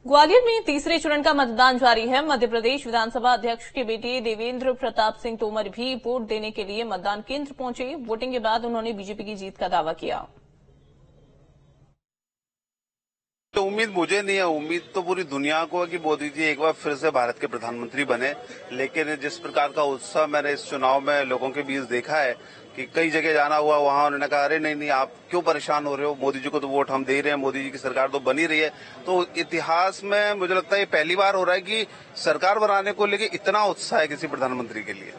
ग्वालियर में तीसरे चरण का मतदान जारी है। मध्य प्रदेश विधानसभा अध्यक्ष के बेटे देवेंद्र प्रताप सिंह तोमर भी वोट देने के लिए मतदान केंद्र पहुंचे। वोटिंग के बाद उन्होंने बीजेपी की जीत का दावा किया। उम्मीद मुझे नहीं है, उम्मीद तो पूरी दुनिया को है कि मोदी जी एक बार फिर से भारत के प्रधानमंत्री बने। लेकिन जिस प्रकार का उत्साह मैंने इस चुनाव में लोगों के बीच देखा है कि कई जगह जाना हुआ, वहां उन्होंने कहा अरे नहीं आप क्यों परेशान हो रहे हो, मोदी जी को तो वोट हम दे रहे हैं, मोदी जी की सरकार तो बनी रही है। तो इतिहास में मुझे लगता है ये पहली बार हो रहा है कि सरकार बनाने को लेकर इतना उत्साह है किसी प्रधानमंत्री के लिए।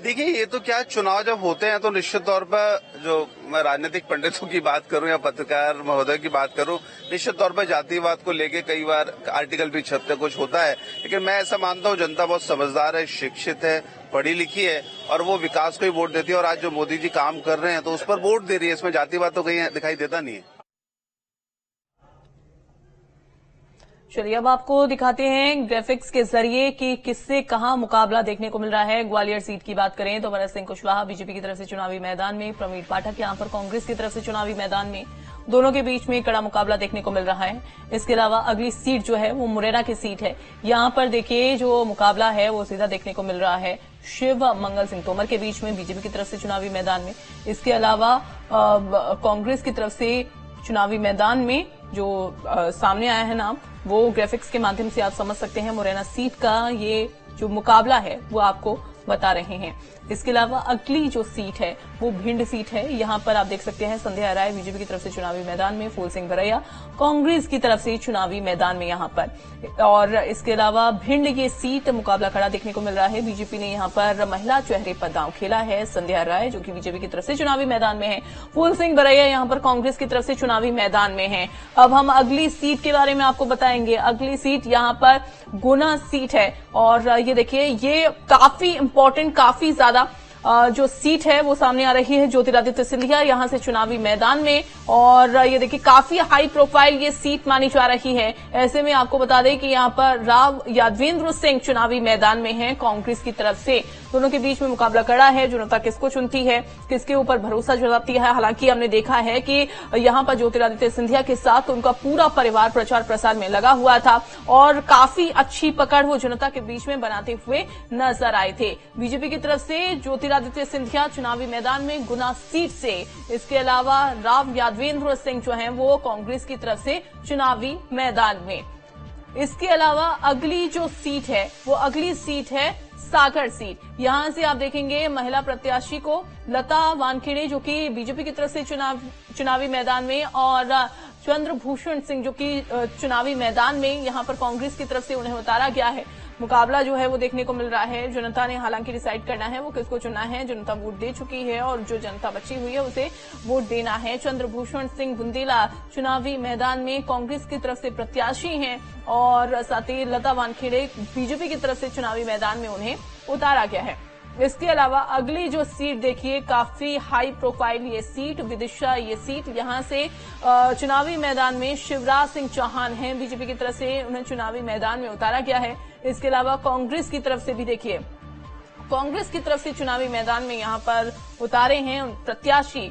देखिए, ये तो क्या, चुनाव जब होते हैं तो निश्चित तौर पर, जो मैं राजनीतिक पंडितों की बात करूं या पत्रकार महोदय की बात करूं, निश्चित तौर पर जातिवाद को लेके कई बार आर्टिकल भी छपते, कुछ होता है। लेकिन मैं ऐसा मानता हूं जनता बहुत समझदार है, शिक्षित है, पढ़ी लिखी है और वो विकास को ही वोट देती है। और आज जो मोदी जी काम कर रहे हैं तो उस पर वोट दे रही है। इसमें जातिवाद तो कहीं दिखाई देता नहीं है। चलिए अब आपको दिखाते हैं ग्राफिक्स के जरिए कि किससे कहां मुकाबला देखने को मिल रहा है। ग्वालियर सीट की बात करें तो भरत सिंह कुशवाहा बीजेपी की तरफ से चुनावी मैदान में, प्रवीण पाठक यहां पर कांग्रेस की तरफ से चुनावी मैदान में। दोनों के बीच में कड़ा मुकाबला देखने को मिल रहा है। इसके अलावा अगली सीट जो है वो मुरैना की सीट है। यहां पर देखिए जो मुकाबला है वो सीधा देखने को मिल रहा है शिव मंगल सिंह तोमर के बीच में, बीजेपी की तरफ से चुनावी मैदान में। इसके अलावा कांग्रेस की तरफ से चुनावी मैदान में जो सामने आया है नाम, वो ग्राफिक्स के माध्यम से आप समझ सकते हैं। मुरैना सीट का ये जो मुकाबला है वो आपको बता रहे हैं। इसके अलावा अगली जो सीट है वो भिंड सीट है। यहां पर आप देख सकते हैं संध्या राय बीजेपी की तरफ से चुनावी मैदान में, फूल सिंह बरैया कांग्रेस की तरफ से चुनावी मैदान में यहां पर। और इसके अलावा भिंड ये सीट मुकाबला खड़ा देखने को मिल रहा है। बीजेपी ने यहां पर महिला चेहरे पर दांव खेला है। संध्या राय जो कि बीजेपी की तरफ से चुनावी मैदान में है, फूल सिंह बरैया यहां पर कांग्रेस की तरफ से चुनावी मैदान में है। अब हम अगली सीट के बारे में आपको बताएंगे। अगली सीट यहां पर गुना सीट है और ये देखिए ये काफी इंपॉर्टेंट, काफी ज्यादा जो सीट है वो सामने आ रही है। ज्योतिरादित्य सिंधिया यहां से चुनावी मैदान में और ये देखिए काफी हाई प्रोफाइल ये सीट मानी जा रही है। ऐसे में आपको बता दें कि यहां पर राव यादवेंद्र सिंह चुनावी मैदान में हैं कांग्रेस की तरफ से। दोनों के बीच में मुकाबला कड़ा है। जनता किसको चुनती है, किसके ऊपर भरोसा जताती है। हालांकि हमने देखा है कि यहां पर ज्योतिरादित्य सिंधिया के साथ उनका पूरा परिवार प्रचार प्रसार में लगा हुआ था और काफी अच्छी पकड़ वो जनता के बीच में बनाते हुए नजर आए थे। बीजेपी की तरफ से ज्योतिरादित्य सिंधिया चुनावी मैदान में गुना सीट से। इसके अलावा राव यादवेंद्र सिंह जो हैं वो कांग्रेस की तरफ से चुनावी मैदान में। इसके अलावा अगली जो सीट है वो अगली सीट है सागर सीट। यहां से आप देखेंगे महिला प्रत्याशी को लता वानखेड़े जो कि बीजेपी की तरफ से चुनावी मैदान में, और चंद्रभूषण सिंह जो कि चुनावी मैदान में यहां पर कांग्रेस की तरफ से उन्हें उतारा गया है। मुकाबला जो है वो देखने को मिल रहा है। जनता ने हालांकि डिसाइड करना है वो किसको चुनना है। जनता वोट दे चुकी है और जो जनता बची हुई है उसे वोट देना है। चंद्रभूषण सिंह बुंदेला चुनावी मैदान में कांग्रेस की तरफ से प्रत्याशी हैं और साथ ही लता वानखेड़े बीजेपी की तरफ से चुनावी मैदान में उन्हें उतारा गया है। इसके अलावा अगली जो सीट देखिए काफी हाई प्रोफाइल ये सीट, विदिशा ये सीट। यहां से चुनावी मैदान में शिवराज सिंह चौहान हैं, बीजेपी की तरफ से उन्हें चुनावी मैदान में उतारा गया है। इसके अलावा कांग्रेस की तरफ से भी देखिए कांग्रेस की तरफ से चुनावी मैदान में यहां पर उतारे हैं प्रत्याशी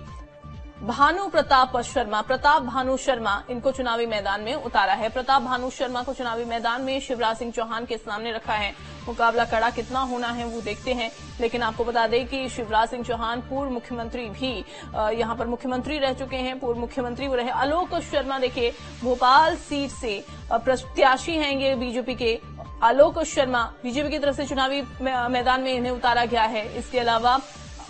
भानु प्रताप शर्मा, प्रताप भानु शर्मा, इनको चुनावी मैदान में उतारा है। प्रताप भानु शर्मा को चुनावी मैदान में शिवराज सिंह चौहान के सामने रखा है। मुकाबला कड़ा कितना होना है वो देखते हैं। लेकिन आपको बता दें कि शिवराज सिंह चौहान पूर्व मुख्यमंत्री भी यहां पर मुख्यमंत्री रह चुके हैं। पूर्व मुख्यमंत्री वो रहे। आलोक शर्मा देखिए भोपाल सीट से प्रत्याशी हैं ये बीजेपी के। आलोक शर्मा बीजेपी की तरफ से चुनावी मैदान में इन्हें उतारा गया है। इसके अलावा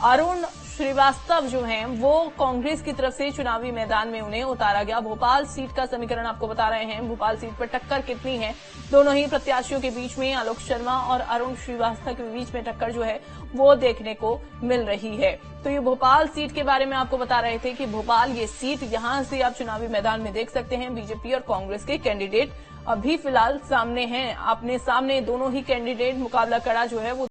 अरुण श्रीवास्तव जो हैं वो कांग्रेस की तरफ से चुनावी मैदान में उन्हें उतारा गया। भोपाल सीट का समीकरण आपको बता रहे हैं। भोपाल सीट पर टक्कर कितनी है दोनों ही प्रत्याशियों के बीच में, आलोक शर्मा और अरुण श्रीवास्तव के बीच में टक्कर जो है वो देखने को मिल रही है। तो ये भोपाल सीट के बारे में आपको बता रहे थे कि भोपाल ये सीट, यहां से आप चुनावी मैदान में देख सकते हैं बीजेपी और कांग्रेस के कैंडिडेट अभी फिलहाल सामने हैं। अपने सामने दोनों ही कैंडिडेट मुकाबला कड़ा जो है वो